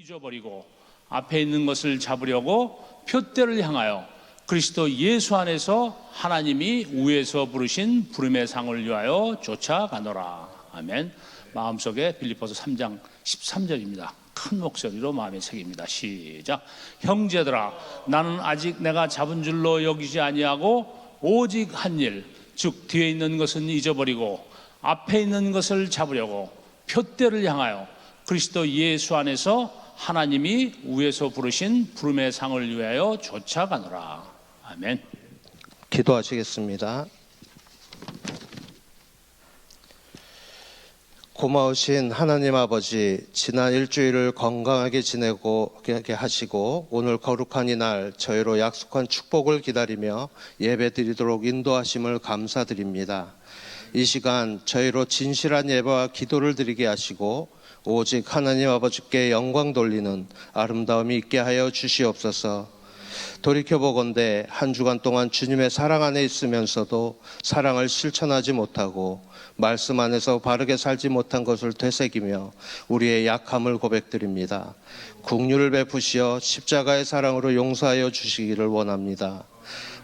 잊어버리고 앞에 있는 것을 잡으려고 표대를 향하여 그리스도 예수 안에서 하나님이 위에서 부르신 부름의 상을 위하여 쫓아가노라. 아멘. 마음속에 빌립보서 3장 13절입니다. 큰 목소리로 마음에 새깁니다. 시작. 형제들아, 나는 아직 내가 잡은 줄로 여기지 아니하고 오직 한 일, 즉 뒤에 있는 것은 잊어버리고 앞에 있는 것을 잡으려고 표대를 향하여 그리스도 예수 안에서 하나님이 위에서 부르신 부름의 상을 위하여 쫓아가노라. 아멘. 기도하시겠습니다. 고마우신 하나님 아버지, 지난 일주일을 건강하게 지내고 하시고 오늘 거룩한 이날 저희로 약속한 축복을 기다리며 예배드리도록 인도하심을 감사드립니다. 이 시간 저희로 진실한 예배와 기도를 드리게 하시고 오직 하나님 아버지께 영광 돌리는 아름다움이 있게 하여 주시옵소서. 돌이켜보건대 한 주간 동안 주님의 사랑 안에 있으면서도 사랑을 실천하지 못하고 말씀 안에서 바르게 살지 못한 것을 되새기며 우리의 약함을 고백드립니다. 긍휼을 베푸시어 십자가의 사랑으로 용서하여 주시기를 원합니다.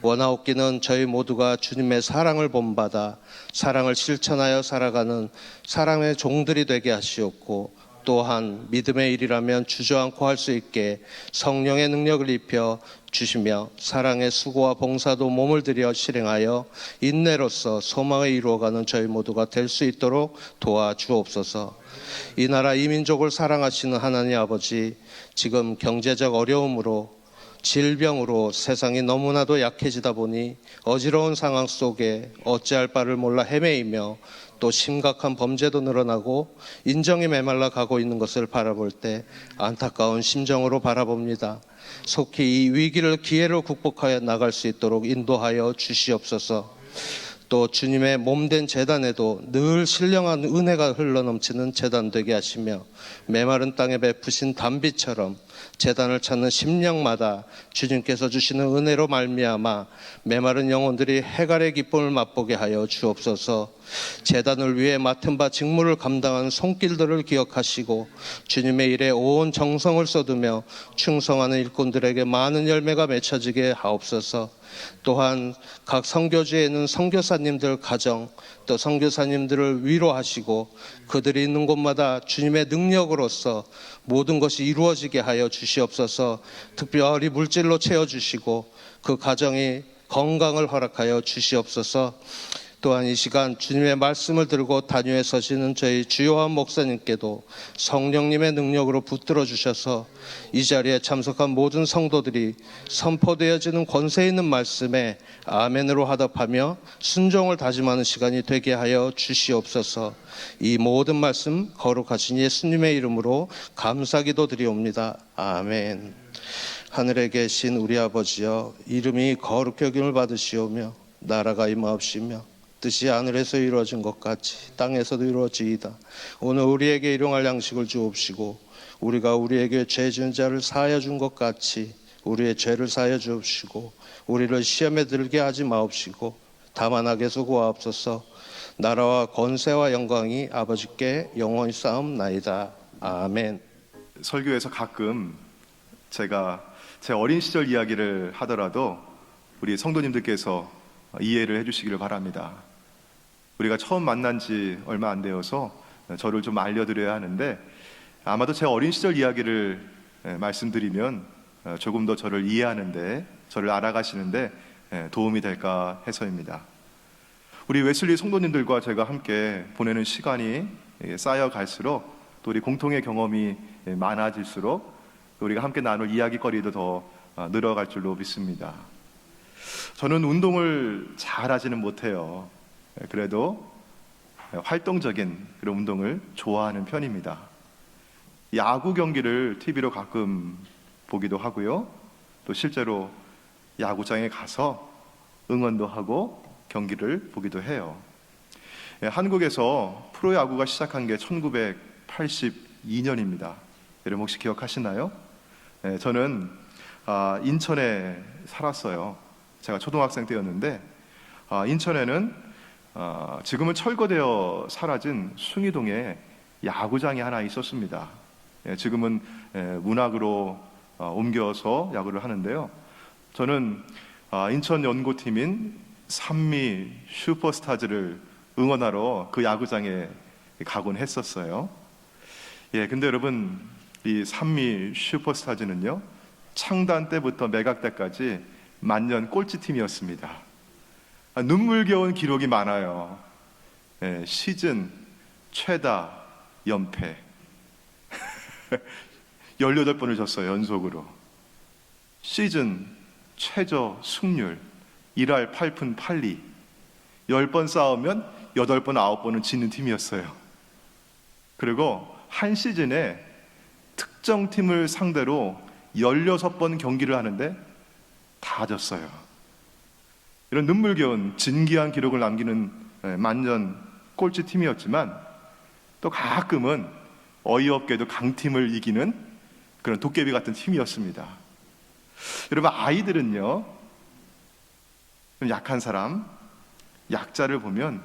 원하옵기는 저희 모두가 주님의 사랑을 본받아 사랑을 실천하여 살아가는 사랑의 종들이 되게 하시옵고, 또한 믿음의 일이라면 주저앉고 할 수 있게 성령의 능력을 입혀 주시며 사랑의 수고와 봉사도 몸을 들여 실행하여 인내로서 소망을 이루어가는 저희 모두가 될 수 있도록 도와주옵소서. 이 나라 이 민족을 사랑하시는 하나님 아버지, 지금 경제적 어려움으로 질병으로 세상이 너무나도 약해지다 보니 어지러운 상황 속에 어찌할 바를 몰라 헤매이며 또 심각한 범죄도 늘어나고 인정이 메말라 가고 있는 것을 바라볼 때 안타까운 심정으로 바라봅니다. 속히 이 위기를 기회로 극복하여 나갈 수 있도록 인도하여 주시옵소서. 또 주님의 몸된 제단에도 늘 신령한 은혜가 흘러넘치는 제단 되게 하시며 메마른 땅에 베푸신 단비처럼 제단을 찾는 심령마다 주님께서 주시는 은혜로 말미암아 메마른 영혼들이 해갈의 기쁨을 맛보게 하여 주옵소서. 제단을 위해 맡은 바 직무를 감당한 손길들을 기억하시고 주님의 일에 온 정성을 쏟으며 충성하는 일꾼들에게 많은 열매가 맺혀지게 하옵소서. 또한 각 선교지에 있는 선교사님들 가정, 또 선교사님들을 위로하시고 그들이 있는 곳마다 주님의 능력으로서 모든 것이 이루어지게 하여 주시옵소서. 특별히 물질로 채워주시고 그 가정이 건강을 허락하여 주시옵소서. 또한 이 시간 주님의 말씀을 들고 단위에 서시는 저희 주요한 목사님께도 성령님의 능력으로 붙들어 주셔서 이 자리에 참석한 모든 성도들이 선포되어지는 권세 있는 말씀에 아멘으로 화답하며 순종을 다짐하는 시간이 되게 하여 주시옵소서. 이 모든 말씀 거룩하신 예수님의 이름으로 감사기도 드리옵니다. 아멘. 하늘에 계신 우리 아버지여, 이름이 거룩히 여김을 받으시오며 나라가 임하옵시며 뜻이 하늘에서 이루어진 것 같이 땅에서도 이루어지이다. 오늘 우리에게 일용할 양식을 주옵시고 우리가 우리에게 죄 지은 자를 사하여 준 것 같이 우리의 죄를 사하여 주옵시고 우리를 시험에 들게 하지 마옵시고 다만 악에서 구하옵소서. 나라와 권세와 영광이 아버지께 영원히 쌓옵나이다. 아멘. 설교에서 가끔 제가 제 어린 시절 이야기를 하더라도 우리 성도님들께서 이해를 해주시기를 바랍니다. 우리가 처음 만난 지 얼마 안 되어서 저를 좀 알려드려야 하는데, 아마도 제 어린 시절 이야기를 말씀드리면 조금 더 저를 이해하는데, 저를 알아가시는데 도움이 될까 해서입니다. 우리 웨슬리 성도님들과 제가 함께 보내는 시간이 쌓여갈수록 또 우리 공통의 경험이 많아질수록 우리가 함께 나눌 이야기거리도 더 늘어갈 줄로 믿습니다. 저는 운동을 잘 하지는 못해요. 그래도 활동적인 그런 운동을 좋아하는 편입니다. 야구 경기를 TV로 가끔 보기도 하고요. 또 실제로 야구장에 가서 응원도 하고 경기를 보기도 해요. 한국에서 프로야구가 시작한 게 1982년입니다. 여러분 혹시 기억하시나요? 저는 인천에 살았어요. 제가 초등학생 때였는데 인천에는 지금은 철거되어 사라진 숭이동에 야구장이 하나 있었습니다. 지금은 문학으로 옮겨서 야구를 하는데요. 저는 인천 연고팀인 산미 슈퍼스타즈를 응원하러 그 야구장에 가곤 했었어요. 근데 여러분, 이 산미 슈퍼스타즈는요, 창단 때부터 매각 때까지 만년 꼴찌팀이었습니다. 눈물겨운 기록이 많아요. 시즌 최다 연패 18번을 졌어요, 연속으로. 시즌 최저 승률 1할 8푼 8리, 10번 싸우면 8번 9번은 지는 팀이었어요. 그리고 한 시즌에 특정 팀을 상대로 16번 경기를 하는데 다 졌어요. 이런 눈물겨운 진기한 기록을 남기는 만년 꼴찌 팀이었지만, 또 가끔은 어이없게도 강팀을 이기는 그런 도깨비 같은 팀이었습니다. 여러분, 아이들은요, 약한 사람, 약자를 보면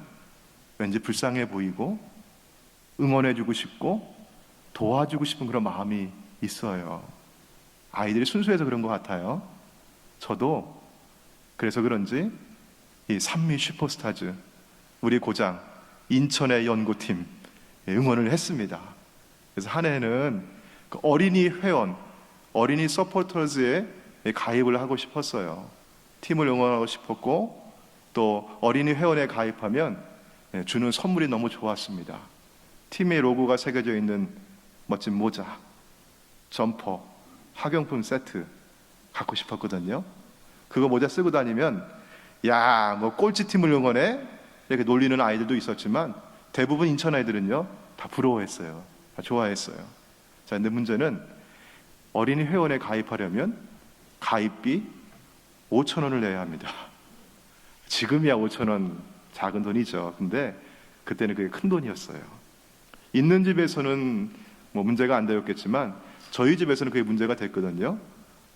왠지 불쌍해 보이고 응원해주고 싶고 도와주고 싶은 그런 마음이 있어요. 아이들이 순수해서 그런 것 같아요. 저도 그래서 그런지 이 산미 슈퍼스타즈, 우리 고장 인천의 연고팀 응원을 했습니다. 그래서 한 해는 그 어린이 회원, 어린이 서포터즈에 가입을 하고 싶었어요. 팀을 응원하고 싶었고, 또 어린이 회원에 가입하면 주는 선물이 너무 좋았습니다. 팀의 로고가 새겨져 있는 멋진 모자, 점퍼, 학용품 세트 갖고 싶었거든요. 그거 모자 쓰고 다니면, 야, 뭐 꼴찌팀을 응원해? 이렇게 놀리는 아이들도 있었지만, 대부분 인천 아이들은요, 다 부러워했어요. 다 좋아했어요. 자, 근데 문제는 어린이 회원에 가입하려면 가입비 5,000원을 내야 합니다. 지금이야 5,000원 작은 돈이죠. 근데 그때는 그게 큰 돈이었어요. 있는 집에서는 뭐 문제가 안 되었겠지만, 저희 집에서는 그게 문제가 됐거든요.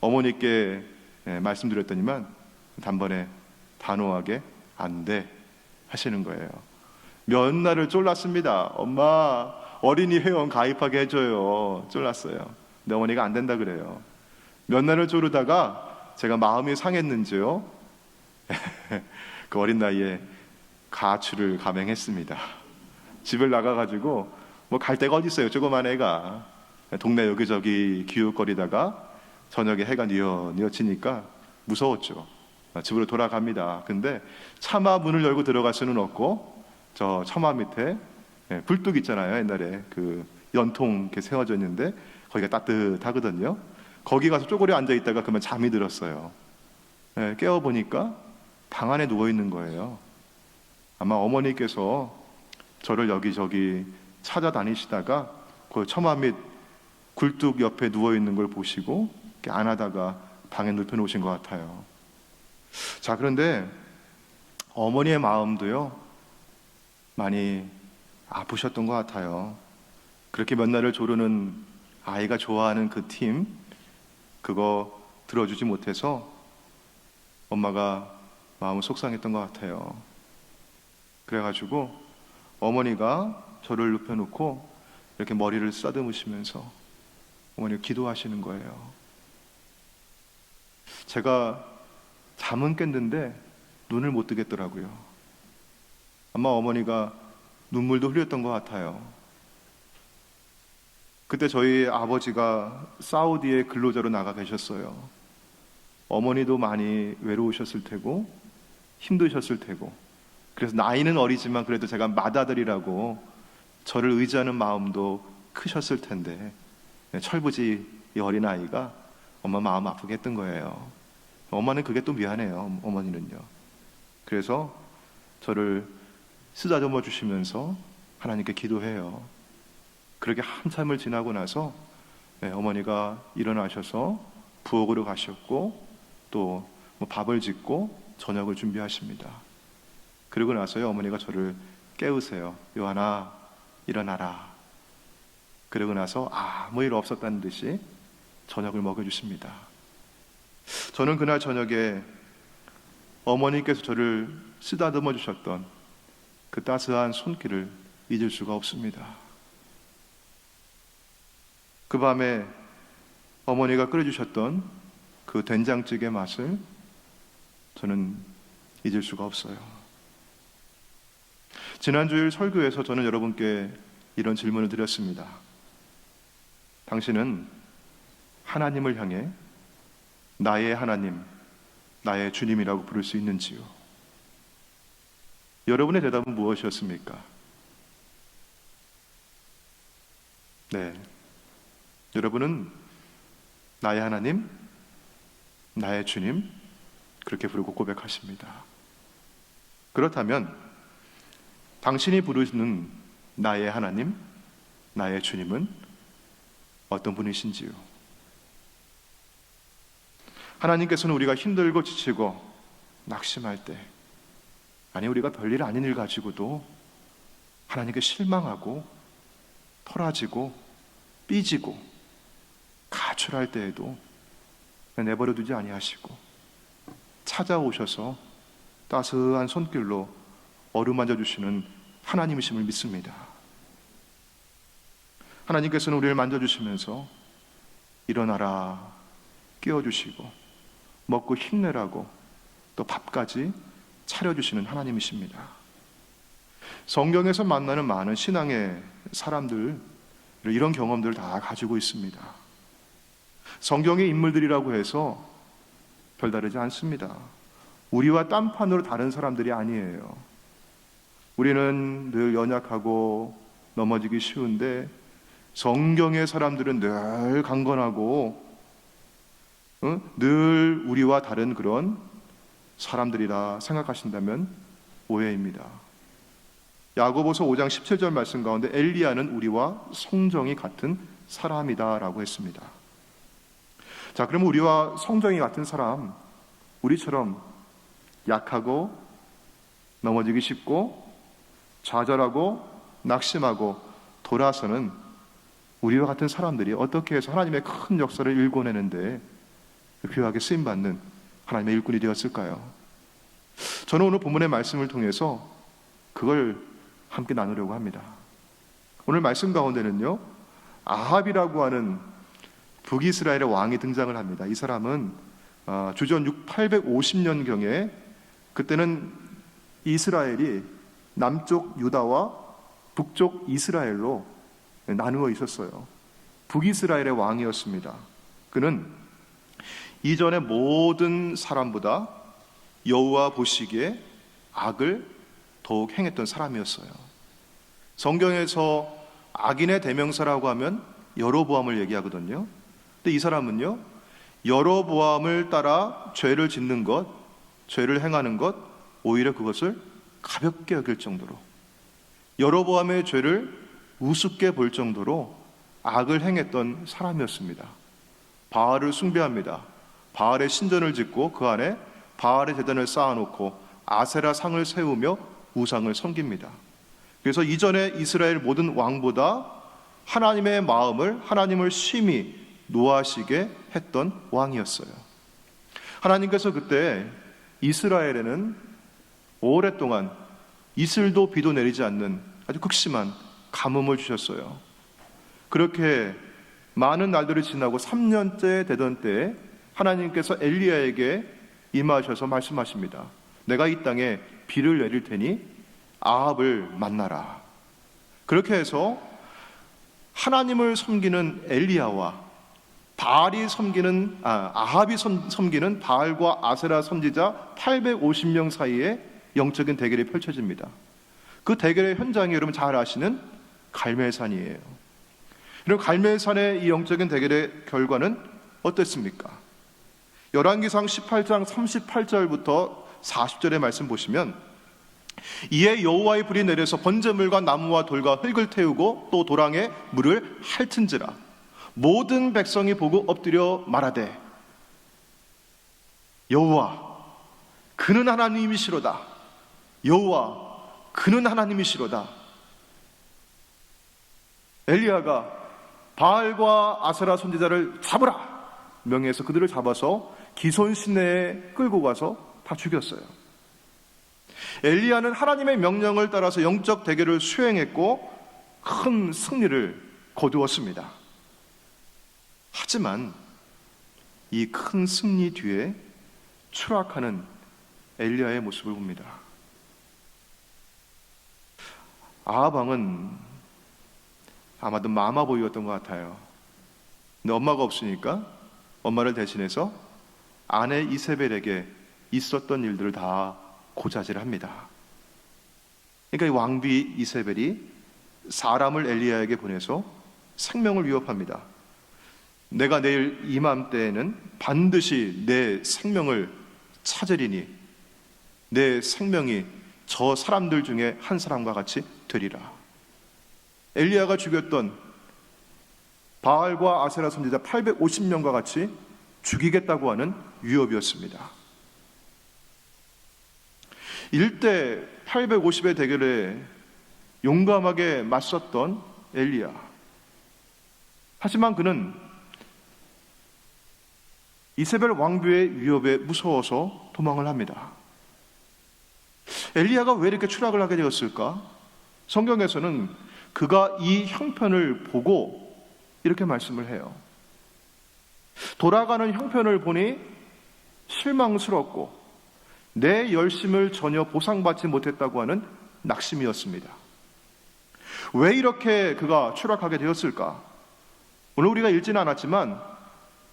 어머니께 말씀드렸더니만 단번에 단호하게 안 돼 하시는 거예요. 몇 날을 쫄랐습니다. 엄마, 어린이 회원 가입하게 해줘요. 쫄랐어요. 근데 어머니가 안 된다 그래요. 몇 날을 조르다가 제가 마음이 상했는지요, 그 어린 나이에 가출을 감행했습니다. 집을 나가가지고 뭐 갈 데가 어디 있어요, 조그만 애가. 동네 여기저기 기웃거리다가 저녁에 해가 뉘어지니까 무서웠죠. 집으로 돌아갑니다. 근데 차마 문을 열고 들어갈 수는 없고, 저 처마 밑에 불뚝 있잖아요. 옛날에 그 연통 이렇게 세워져 있는데 거기가 따뜻하거든요. 거기 가서 쪼그려 앉아 있다가 그러면 잠이 들었어요. 깨어 보니까 방 안에 누워 있는 거예요. 아마 어머니께서 저를 여기저기 찾아다니시다가 그 처마 밑 굴뚝 옆에 누워 있는 걸 보시고 이렇게 안아다가 방에 눕혀 놓으신 것 같아요. 자, 그런데 어머니의 마음도요, 많이 아프셨던 것 같아요. 그렇게 몇 날을 조르는 아이가 좋아하는 그 팀, 그거 들어주지 못해서 엄마가 마음을 속상했던 것 같아요. 그래가지고 어머니가 저를 눕혀놓고 이렇게 머리를 쓰다듬으시면서 어머니가 기도하시는 거예요. 제가 잠은 깼는데 눈을 못 뜨겠더라고요. 아마 어머니가 눈물도 흘렸던 것 같아요. 그때 저희 아버지가 사우디에 근로자로 나가 계셨어요. 어머니도 많이 외로우셨을 테고 힘드셨을 테고, 그래서 나이는 어리지만 그래도 제가 맏아들이라고 저를 의지하는 마음도 크셨을 텐데, 철부지 이 어린아이가 엄마 마음 아프게 했던 거예요. 엄마는 그게 또 미안해요, 어머니는요. 그래서 저를 쓰다듬어 주시면서 하나님께 기도해요. 그렇게 한참을 지나고 나서 어머니가 일어나셔서 부엌으로 가셨고, 또 뭐 밥을 짓고 저녁을 준비하십니다. 그러고 나서요, 어머니가 저를 깨우세요. 요한아, 일어나라. 그러고 나서 아무 일 없었다는 듯이 저녁을 먹여주십니다. 저는 그날 저녁에 어머니께서 저를 쓰다듬어 주셨던 그 따스한 손길을 잊을 수가 없습니다. 그 밤에 어머니가 끓여주셨던 그 된장찌개 맛을 저는 잊을 수가 없어요. 지난 주일 설교에서 저는 여러분께 이런 질문을 드렸습니다. 당신은 하나님을 향해 나의 하나님, 나의 주님이라고 부를 수 있는지요? 여러분의 대답은 무엇이었습니까? 네, 여러분은 나의 하나님, 나의 주님 그렇게 부르고 고백하십니다. 그렇다면 당신이 부르는 나의 하나님, 나의 주님은 어떤 분이신지요? 하나님께서는 우리가 힘들고 지치고 낙심할 때, 아니 우리가 별일 아닌 일 가지고도 하나님께 실망하고 토라지고 삐지고 가출할 때에도 내버려 두지 아니하시고 찾아오셔서 따스한 손길로 어루만져 주시는 하나님이심을 믿습니다. 하나님께서는 우리를 만져주시면서 일어나라 깨워주시고 먹고 힘내라고 또 밥까지 차려주시는 하나님이십니다. 성경에서 만나는 많은 신앙의 사람들, 이런 경험들을 다 가지고 있습니다. 성경의 인물들이라고 해서 별다르지 않습니다. 우리와 딴판으로 다른 사람들이 아니에요. 우리는 늘 연약하고 넘어지기 쉬운데 성경의 사람들은 늘 강건하고 늘 우리와 다른 그런 사람들이라 생각하신다면 오해입니다. 야고보서 5장 17절 말씀 가운데 엘리야는 우리와 성정이 같은 사람이다 라고 했습니다. 자, 그러면 우리와 성정이 같은 사람, 우리처럼 약하고 넘어지기 쉽고 좌절하고 낙심하고 돌아서는 우리와 같은 사람들이 어떻게 해서 하나님의 큰 역사를 일궈내는데 귀하게 쓰임받는 하나님의 일꾼이 되었을까요? 저는 오늘 본문의 말씀을 통해서 그걸 함께 나누려고 합니다. 오늘 말씀 가운데는요, 아합이라고 하는 북이스라엘의 왕이 등장을 합니다. 이 사람은 주전 850년경에 그때는 이스라엘이 남쪽 유다와 북쪽 이스라엘로 나누어 있었어요. 북이스라엘의 왕이었습니다. 그는 이전의 모든 사람보다 여호와 보시기에 악을 더욱 행했던 사람이었어요. 성경에서 악인의 대명사라고 하면 여로보암을 얘기하거든요. 근데 이 사람은요, 여로보암을 따라 죄를 짓는 것, 죄를 행하는 것, 오히려 그것을 가볍게 여길 정도로, 여로보암의 죄를 우습게 볼 정도로 악을 행했던 사람이었습니다. 바알을 숭배합니다. 바알의 신전을 짓고 그 안에 바알의 제단을 쌓아놓고 아세라 상을 세우며 우상을 섬깁니다. 그래서 이전에 이스라엘 모든 왕보다 하나님의 마음을, 하나님을 심히 노하시게 했던 왕이었어요. 하나님께서 그때 이스라엘에는 오랫동안 이슬도 비도 내리지 않는 아주 극심한 가뭄을 주셨어요. 그렇게 많은 날들이 지나고 3년째 되던 때에 하나님께서 엘리야에게 임하셔서 말씀하십니다. 내가 이 땅에 비를 내릴 테니 아합을 만나라. 그렇게 해서 하나님을 섬기는 엘리야와 바알이 섬기는 아합이 섬기는 바알과 아세라 선지자 850명 사이에 영적인 대결이 펼쳐집니다. 그 대결의 현장이 여러분 잘 아시는 갈멜산이에요. 그리고 갈멜산의 이 영적인 대결의 결과는 어땠습니까? 열왕기상 18장 38절부터 40절의 말씀 보시면, 이에 여호와의 불이 내려서 번제물과 나무와 돌과 흙을 태우고 또 도랑에 물을 핥은지라 모든 백성이 보고 엎드려 말하되 여호와 그는 하나님이시로다. 여호와 그는 하나님이시로다. 엘리야가 바알과 아세라 선지자를 잡으라 명해서 그들을 잡아서 기손 시내에 끌고 가서 다 죽였어요. 엘리야는 하나님의 명령을 따라서 영적 대결을 수행했고 큰 승리를 거두었습니다. 하지만 이 큰 승리 뒤에 추락하는 엘리야의 모습을 봅니다. 아합 왕은 아마도 마마보이였던 것 같아요. 근데 엄마가 없으니까 엄마를 대신해서 아내 이세벨에게 있었던 일들을 다 고자질을 합니다. 그러니까 이 왕비 이세벨이 사람을 엘리야에게 보내서 생명을 위협합니다. 내가 내일 이맘때에는 반드시 내 생명을 찾으리니 내 생명이 저 사람들 중에 한 사람과 같이 되리라. 엘리야가 죽였던 바알과 아세라 선지자 850명과 같이 죽이겠다고 하는 위협이었습니다. 일대 850의 대결에 용감하게 맞섰던 엘리야. 하지만 그는 이세벨 왕비의 위협에 무서워서 도망을 합니다. 엘리야가 왜 이렇게 추락을 하게 되었을까? 성경에서는 그가 이 형편을 보고 이렇게 말씀을 해요. 돌아가는 형편을 보니 실망스럽고 내 열심을 전혀 보상받지 못했다고 하는 낙심이었습니다. 왜 이렇게 그가 추락하게 되었을까? 오늘 우리가 읽지는 않았지만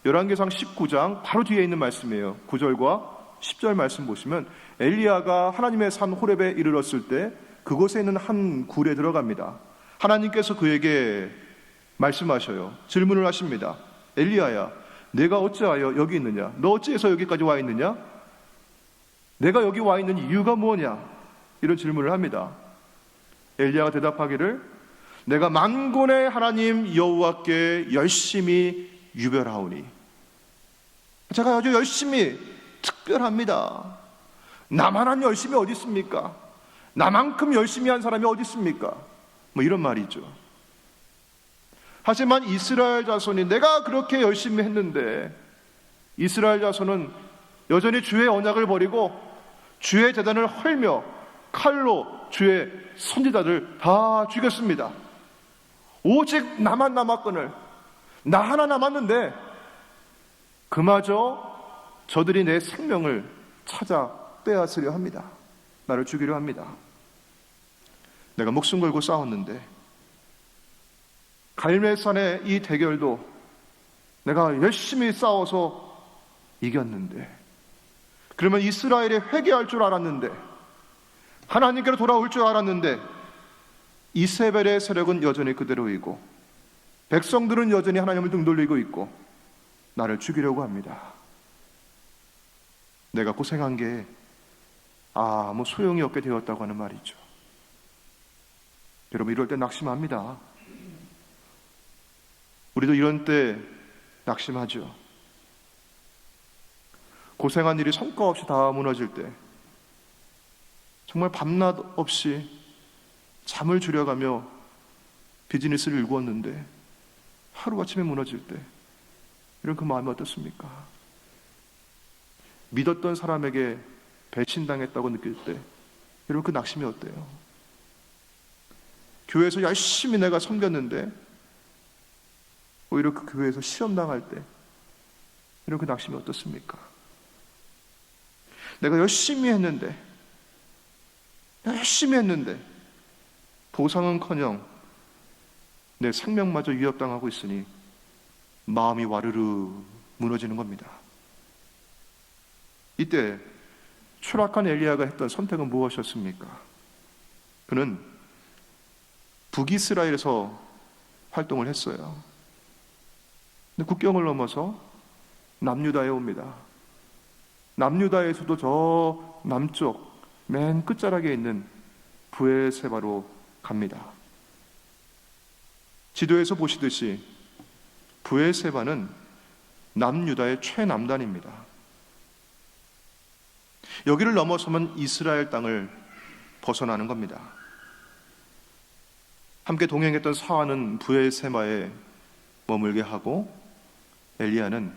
열왕기상 19장 바로 뒤에 있는 말씀이에요. 9절과 10절 말씀 보시면 엘리야가 하나님의 산 호렙에 이르렀을 때 그곳에 있는 한 굴에 들어갑니다. 하나님께서 그에게 말씀하셔요. 질문을 하십니다. 엘리야야, 내가 어찌하여 여기 있느냐? 너 어찌해서 여기까지 와 있느냐? 내가 여기 와 있는 이유가 뭐냐? 이런 질문을 합니다. 엘리야가 대답하기를 내가 만군의 하나님 여호와께 열심히 유별하오니 제가 아주 열심히 특별합니다. 나만한 열심이 어디 있습니까? 나만큼 열심히 한 사람이 어디 있습니까? 뭐 이런 말이죠. 하지만 이스라엘 자손이 내가 그렇게 열심히 했는데 이스라엘 자손은 여전히 주의 언약을 버리고 주의 제단을 헐며 칼로 주의 선지자들 다 죽였습니다. 오직 나만 남았거늘 나 하나 남았는데 그마저 저들이 내 생명을 찾아 빼앗으려 합니다. 나를 죽이려 합니다. 내가 목숨 걸고 싸웠는데 갈멜산의 이 대결도 내가 열심히 싸워서 이겼는데 그러면 이스라엘이 회개할 줄 알았는데 하나님께로 돌아올 줄 알았는데 이세벨의 세력은 여전히 그대로이고 백성들은 여전히 하나님을 등 돌리고 있고 나를 죽이려고 합니다. 내가 고생한 게 아무 소용이 없게 되었다고 하는 말이죠. 여러분 이럴 때 낙심합니다. 우리도 이런 때 낙심하죠. 고생한 일이 성과 없이 다 무너질 때 정말 밤낮 없이 잠을 줄여가며 비즈니스를 일구었는데 하루아침에 무너질 때 이런 그 마음이 어떻습니까? 믿었던 사람에게 배신당했다고 느낄 때 여러분 그 낙심이 어때요? 교회에서 열심히 내가 섬겼는데 오히려 그 교회에서 시험당할 때 이런 그 낙심이 어떻습니까? 내가 열심히 했는데 보상은커녕 내 생명마저 위협당하고 있으니 마음이 와르르 무너지는 겁니다. 이때 추락한 엘리야가 했던 선택은 무엇이었습니까? 그는 북이스라엘에서 활동을 했어요. 근데 국경을 넘어서 남유다에 옵니다. 남유다에서도 저 남쪽 맨 끝자락에 있는 브엘세바로 갑니다. 지도에서 보시듯이 브엘세바는 남유다의 최남단입니다. 여기를 넘어서면 이스라엘 땅을 벗어나는 겁니다. 함께 동행했던 사환은 브엘세바에 머물게 하고 엘리야는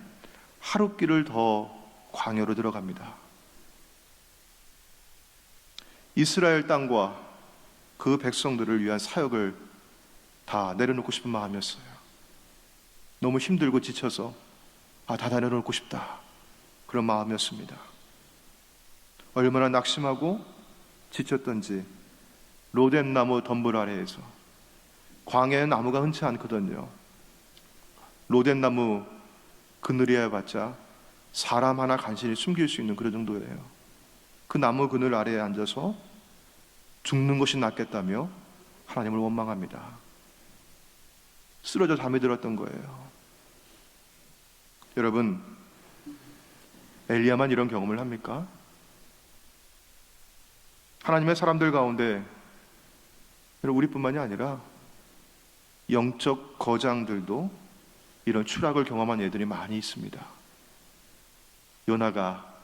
하룻길을 더 광야로 들어갑니다. 이스라엘 땅과 그 백성들을 위한 사역을 다 내려놓고 싶은 마음이었어요. 너무 힘들고 지쳐서 다 내려놓고 싶다, 그런 마음이었습니다. 얼마나 낙심하고 지쳤던지 로뎀나무 덤불 아래에서, 광야에 나무가 흔치 않거든요. 로뎀나무 그늘이야 해봤자 사람 하나 간신히 숨길 수 있는 그런 정도예요. 그 나무 그늘 아래에 앉아서 죽는 것이 낫겠다며 하나님을 원망합니다. 쓰러져 잠이 들었던 거예요. 여러분, 엘리야만 이런 경험을 합니까? 하나님의 사람들 가운데 우리뿐만이 아니라 영적 거장들도 이런 추락을 경험한 예들이 많이 있습니다. 요나가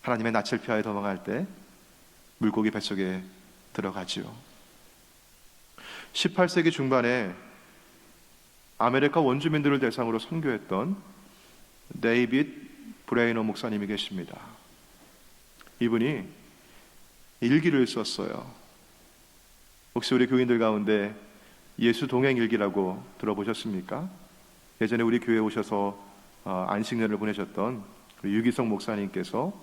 하나님의 낯을 피하여 도망할 때 물고기 뱃속에 들어가지요. 18세기 중반에 아메리카 원주민들을 대상으로 선교했던 데이빗 브레이너 목사님이 계십니다. 이분이 일기를 썼어요. 혹시 우리 교인들 가운데 예수 동행 일기라고 들어보셨습니까? 예전에 우리 교회에 오셔서 안식년을 보내셨던 유기성 목사님께서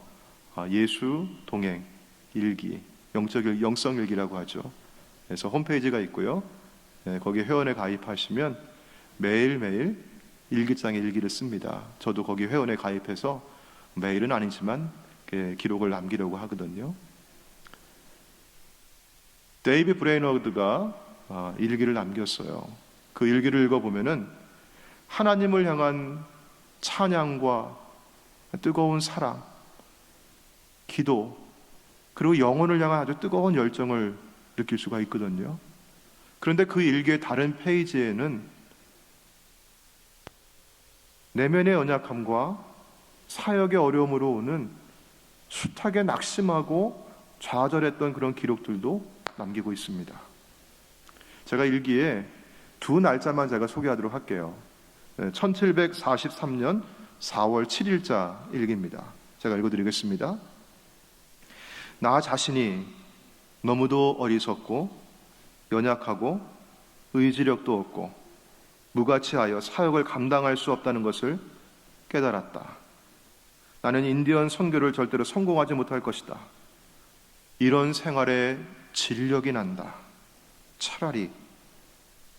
예수 동행 일기, 영성 일기라고 하죠. 그래서 홈페이지가 있고요. 거기 회원에 가입하시면 매일매일 일기장에 일기를 씁니다. 저도 거기 회원에 가입해서 매일은 아니지만 기록을 남기려고 하거든요. 데이빗 브레이너드가 일기를 남겼어요. 그 일기를 읽어보면은 하나님을 향한 찬양과 뜨거운 사랑, 기도, 그리고 영혼을 향한 아주 뜨거운 열정을 느낄 수가 있거든요. 그런데 그 일기의 다른 페이지에는 내면의 연약함과 사역의 어려움으로 오는 숱하게 낙심하고 좌절했던 그런 기록들도 남기고 있습니다. 제가 일기에 두 날짜만 제가 소개하도록 할게요. 1743년 4월 7일자 일기입니다. 제가 읽어드리겠습니다. 나 자신이 너무도 어리석고 연약하고 의지력도 없고 무가치하여 사역을 감당할 수 없다는 것을 깨달았다. 나는 인디언 선교를 절대로 성공하지 못할 것이다. 이런 생활에 진력이 난다. 차라리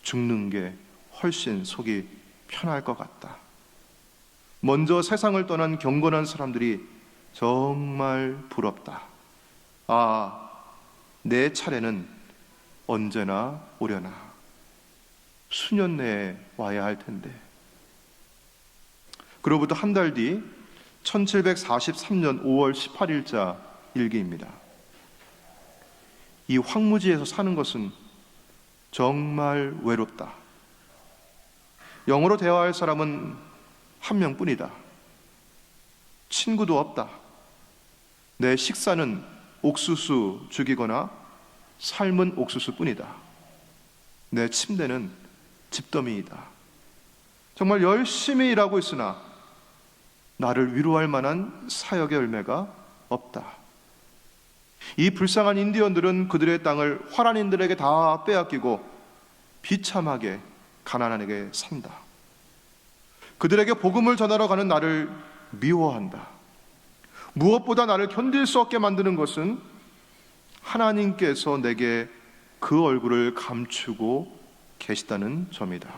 죽는 게 훨씬 속이 편할 것 같다. 먼저 세상을 떠난 경건한 사람들이 정말 부럽다. 내 차례는 언제나 오려나. 수년 내에 와야 할 텐데. 그로부터 한 달 뒤 1743년 5월 18일자 일기입니다. 이 황무지에서 사는 것은 정말 외롭다. 영어로 대화할 사람은 한 명뿐이다. 친구도 없다. 내 식사는 옥수수 죽이거나 삶은 옥수수뿐이다. 내 침대는 집더미이다. 정말 열심히 일하고 있으나 나를 위로할 만한 사역의 열매가 없다. 이 불쌍한 인디언들은 그들의 땅을 화란인들에게 다 빼앗기고 비참하게 가난하게 산다. 그들에게 복음을 전하러 가는 나를 미워한다. 무엇보다 나를 견딜 수 없게 만드는 것은 하나님께서 내게 그 얼굴을 감추고 계시다는 점이다.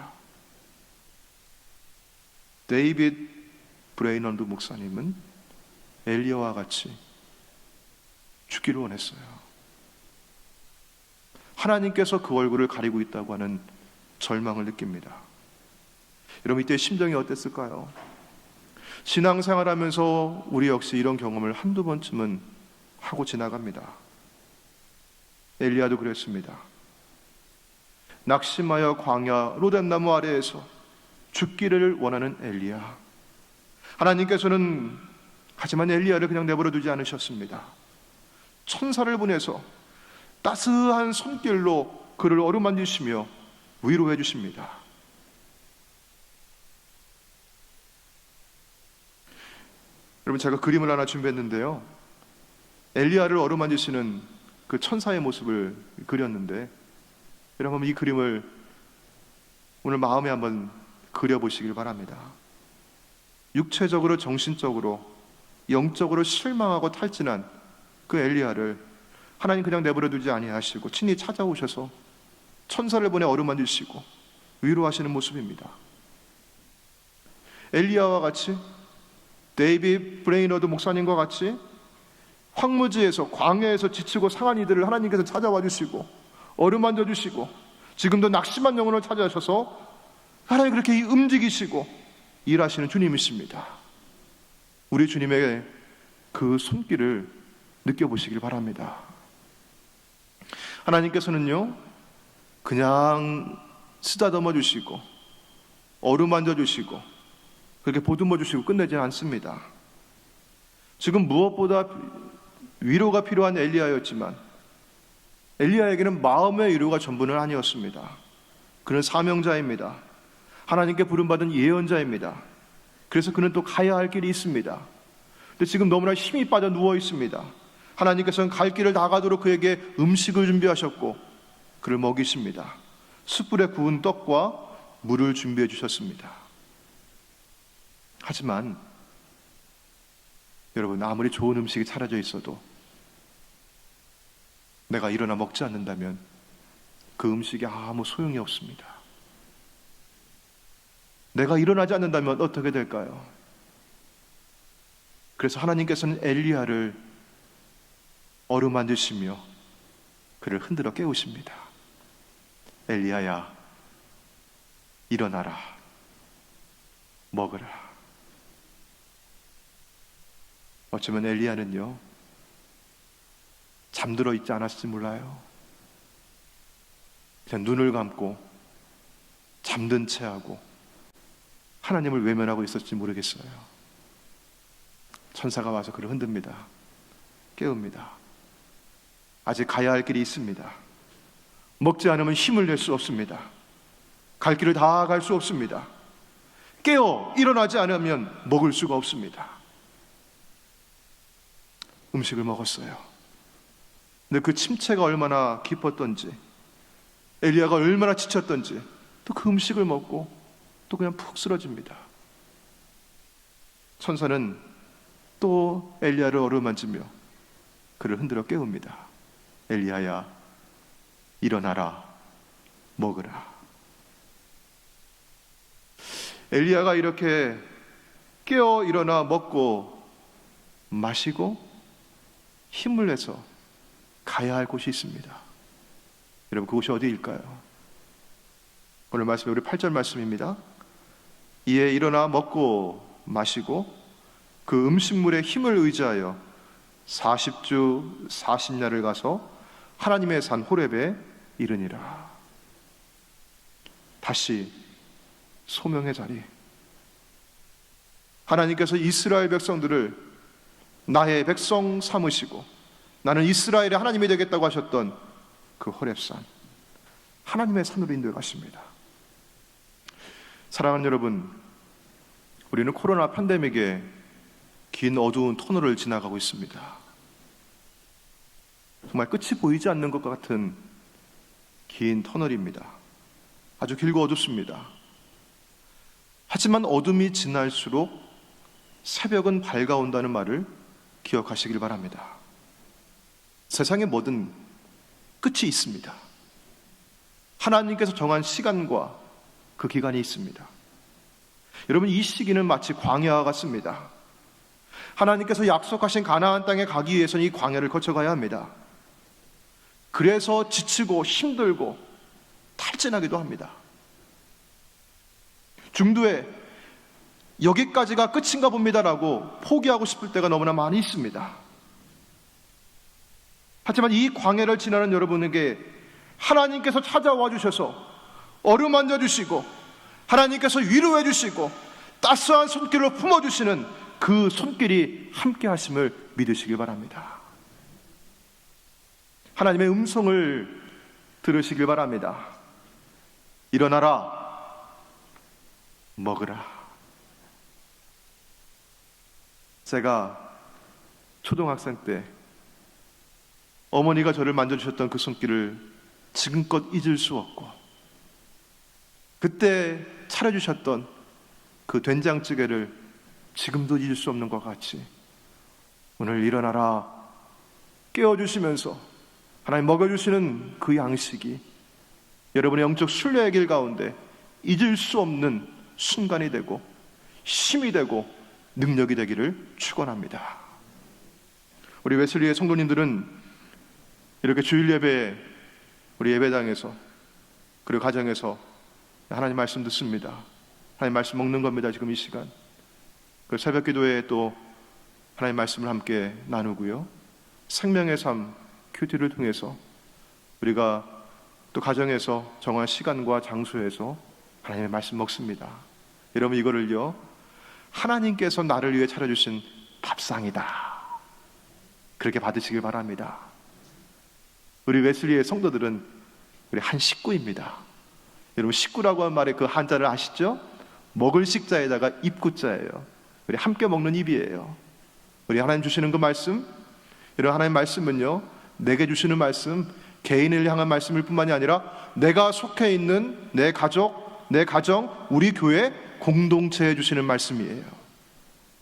데이빗 브레이너드 목사님은 엘리야와 같이 죽기를 원했어요. 하나님께서 그 얼굴을 가리고 있다고 하는 절망을 느낍니다. 여러분, 이때 심정이 어땠을까요? 신앙생활하면서 우리 역시 이런 경험을 한두 번쯤은 하고 지나갑니다. 엘리야도 그랬습니다. 낙심하여 광야 로뎀나무 아래에서 죽기를 원하는 엘리야. 하나님께서는 하지만 엘리야를 그냥 내버려 두지 않으셨습니다. 천사를 보내서 따스한 손길로 그를 어루만지시며 위로해 주십니다. 여러분, 제가 그림을 하나 준비했는데요. 엘리야를 어루만지시는 그 천사의 모습을 그렸는데, 여러분 이 그림을 오늘 마음에 한번 그려보시길 바랍니다. 육체적으로, 정신적으로, 영적으로 실망하고 탈진한 그 엘리야를 하나님 그냥 내버려 두지 아니하시고 친히 찾아오셔서 천사를 보내 어루만지시고 위로하시는 모습입니다. 엘리야와 같이, 데이비드 브레이너드 목사님과 같이 황무지에서, 광야에서 지치고 상한 이들을 하나님께서 찾아와 주시고 어루만져 주시고 지금도 낙심한 영혼을 찾아오셔서 하나님 그렇게 움직이시고 일하시는 주님이십니다. 우리 주님의 그 손길을 느껴보시길 바랍니다. 하나님께서는요, 그냥 쓰다듬어 주시고 어루만져 주시고 그렇게 보듬어 주시고 끝내지 않습니다. 지금 무엇보다 위로가 필요한 엘리야였지만 엘리야에게는 마음의 위로가 전부는 아니었습니다. 그는 사명자입니다. 하나님께 부름받은 예언자입니다. 그래서 그는 또 가야 할 길이 있습니다. 근데 지금 너무나 힘이 빠져 누워 있습니다. 하나님께서는 갈 길을 다 가도록 그에게 음식을 준비하셨고 그를 먹이십니다. 숯불에 구운 떡과 물을 준비해 주셨습니다. 하지만 여러분, 아무리 좋은 음식이 차려져 있어도 내가 일어나 먹지 않는다면 그 음식이 아무 소용이 없습니다. 내가 일어나지 않는다면 어떻게 될까요? 그래서 하나님께서는 엘리야를 어루만지시며 그를 흔들어 깨우십니다. 엘리야야, 일어나라, 먹으라. 어쩌면 엘리야는요, 잠들어 있지 않았을지 몰라요. 그냥 눈을 감고 잠든 채 하고 하나님을 외면하고 있었을지 모르겠어요. 천사가 와서 그를 흔듭니다. 깨웁니다. 아직 가야 할 길이 있습니다. 먹지 않으면 힘을 낼 수 없습니다. 갈 길을 다 갈 수 없습니다. 깨어 일어나지 않으면 먹을 수가 없습니다. 음식을 먹었어요. 근데 그 침체가 얼마나 깊었던지, 엘리야가 얼마나 지쳤던지, 또 그 음식을 먹고 또 그냥 푹 쓰러집니다. 천사는 또 엘리야를 어루만지며 그를 흔들어 깨웁니다. 엘리야야, 일어나라, 먹으라. 엘리야가 이렇게 깨어 일어나 먹고 마시고 힘을 내서 가야 할 곳이 있습니다. 여러분, 그곳이 어디일까요? 오늘 말씀이 우리 8절 말씀입니다. 이에 일어나 먹고 마시고 그 음식물의 힘을 의지하여 40주 40야를 가서 하나님의 산 호렙에 이르니라. 다시 소명의 자리. 하나님께서 이스라엘 백성들을 나의 백성 삼으시고 나는 이스라엘의 하나님이 되겠다고 하셨던 그 호렙산, 하나님의 산으로 인도해 가십니다. 사랑하는 여러분, 우리는 코로나 팬데믹의 긴 어두운 터널을 지나가고 있습니다. 정말 끝이 보이지 않는 것 같은 긴 터널입니다. 아주 길고 어둡습니다. 하지만 어둠이 지날수록 새벽은 밝아온다는 말을 기억하시길 바랍니다. 세상에 뭐든 끝이 있습니다. 하나님께서 정한 시간과 그 기간이 있습니다. 여러분, 이 시기는 마치 광야와 같습니다. 하나님께서 약속하신 가나안 땅에 가기 위해서는 이 광야를 거쳐가야 합니다. 그래서 지치고 힘들고 탈진하기도 합니다. 중도에 여기까지가 끝인가 봅니다라고 포기하고 싶을 때가 너무나 많이 있습니다. 하지만 이 광야를 지나는 여러분에게 하나님께서 찾아와 주셔서 어루만져 주시고 하나님께서 위로해 주시고 따스한 손길로 품어주시는 그 손길이 함께 하심을 믿으시길 바랍니다. 하나님의 음성을 들으시길 바랍니다. 일어나라, 먹으라. 제가 초등학생 때 어머니가 저를 만져주셨던 그 손길을 지금껏 잊을 수 없고 그때 차려주셨던 그 된장찌개를 지금도 잊을 수 없는 것 같이 오늘 일어나라 깨워주시면서 하나님 먹여주시는 그 양식이 여러분의 영적 순례의 길 가운데 잊을 수 없는 순간이 되고 힘이 되고 능력이 되기를 축원합니다. 우리 웨슬리의 성도님들은 이렇게 주일 예배에 우리 예배당에서 그리고 가정에서 하나님 말씀 듣습니다. 하나님 말씀 먹는 겁니다. 지금 이 시간 그 새벽 기도에 또 하나님 말씀을 함께 나누고요, 생명의 삶 큐티를 통해서 우리가 또 가정에서 정한 시간과 장소에서 하나님의 말씀 먹습니다. 여러분 이거를요, 하나님께서 나를 위해 차려주신 밥상이다 그렇게 받으시길 바랍니다. 우리 웨슬리의 성도들은 우리 한 식구입니다. 여러분 식구라고 한 말의 그 한자를 아시죠? 먹을 식자에다가 입구자예요. 우리 함께 먹는 입이에요. 우리 하나님 주시는 그 말씀, 이런 하나님 말씀은요, 내게 주시는 말씀, 개인을 향한 말씀일 뿐만이 아니라 내가 속해 있는 내 가족, 내 가정, 우리 교회 공동체에 주시는 말씀이에요.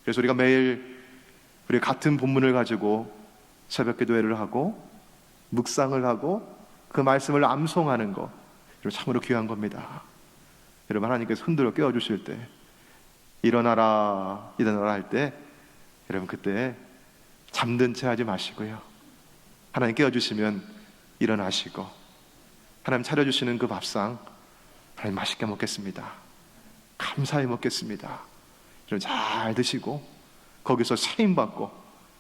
그래서 우리가 매일 우리 같은 본문을 가지고 새벽 기도회를 하고 묵상을 하고 그 말씀을 암송하는 것, 참으로 귀한 겁니다. 여러분 하나님께서 흔들어 깨워주실 때 일어나라 일어나라 할 때 여러분 그때 잠든 채 하지 마시고요, 하나님 깨워주시면 일어나시고 하나님 차려주시는 그 밥상 하나님 맛있게 먹겠습니다, 감사히 먹겠습니다, 여러분 잘 드시고 거기서 세임받고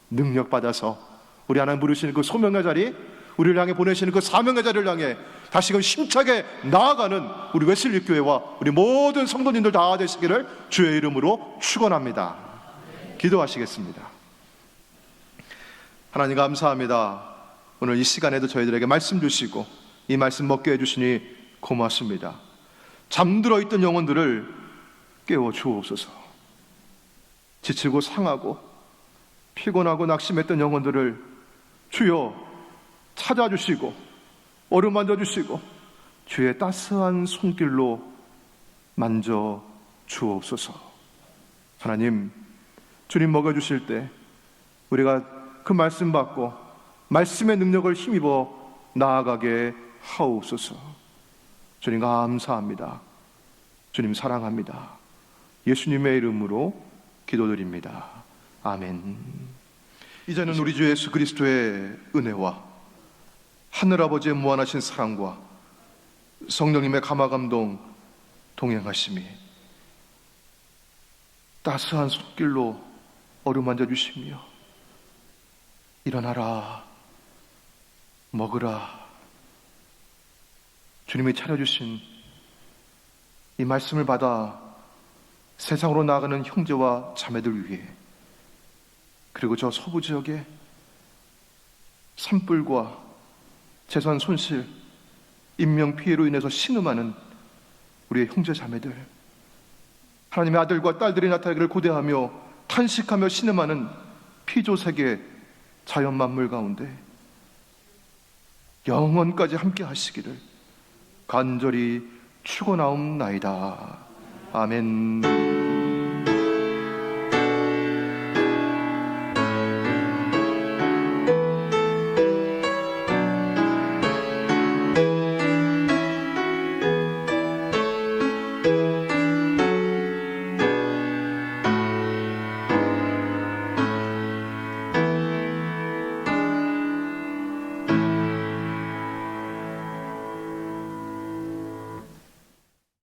능력받아서 우리 하나님 부르시는 그 소명의 자리, 우리를 향해 보내시는 그 사명의 자리를 향해 다시금 힘차게 나아가는 우리 웨슬리 교회와 우리 모든 성도님들 다 되시기를 주의 이름으로 축원합니다. 기도하시겠습니다. 하나님 감사합니다. 오늘 이 시간에도 저희들에게 말씀 주시고 이 말씀 먹게 해주시니 고맙습니다. 잠들어 있던 영혼들을 깨워 주옵소서. 지치고 상하고 피곤하고 낙심했던 영혼들을 주여 찾아주시고 어루만져 주시고 주의 따스한 손길로 만져 주옵소서. 하나님, 주님 먹여주실 때 우리가 그 말씀 받고 말씀의 능력을 힘입어 나아가게 하옵소서. 주님 감사합니다. 주님 사랑합니다. 예수님의 이름으로 기도드립니다. 아멘. 이제는 우리 주 예수 그리스도의 은혜와 하늘아버지의 무한하신 사랑과 성령님의 감화감동 동행하심이 따스한 손길로 어루만져 주시며 일어나라 먹으라, 주님이 차려주신 이 말씀을 받아 세상으로 나아가는 형제와 자매들 위해, 그리고 저 서부 지역에 산불과 재산 손실, 인명피해로 인해서 신음하는 우리의 형제 자매들, 하나님의 아들과 딸들이 나타나기를 고대하며 탄식하며 신음하는 피조세계 자연만물 가운데 영원까지 함께 하시기를 간절히 축원하옵나이다. 아멘.